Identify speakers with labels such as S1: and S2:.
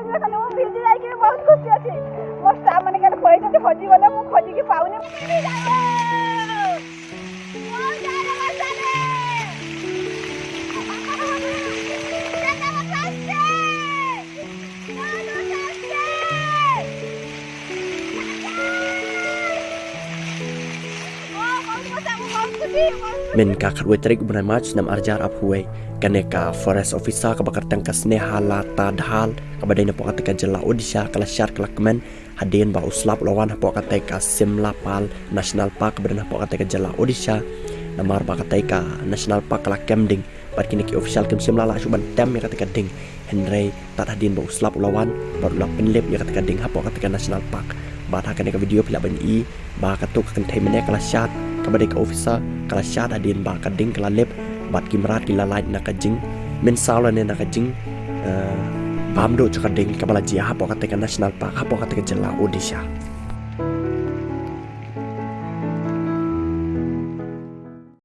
S1: आदमी खाली वो भिज जाए कि बहुत खुशी अछि मोर सा माने के खोई जे खोजी गले मु खोजी के पाउनी
S2: Men ka khadwe trik bunai mach nam arjar aphuwe kaneka forest officer ka bakar tangka sneha lata dhal ka badai na pokate ka jela odisha kala syar kala kemen hadin ba uslap lawan pokate ka simla pal national park badana pokate ka jela odisha namar ba kate ka national park kala kemding bat kini ki official kem simla la suban tem ya kate ka ding henry tat hadin ba uslap lawan ba ulap penlep ya kate ka ding ha pokate ka national park ba ta kaneka video pila ban i ba katuk kan themene kala syat kabadai ka officer kala syat adin ba kading kala lep bat kimrat kila light na kajing min sawla ne na kajing bamdo chakading kabala ji ha pokate ka national park ha pokate ka jela odisha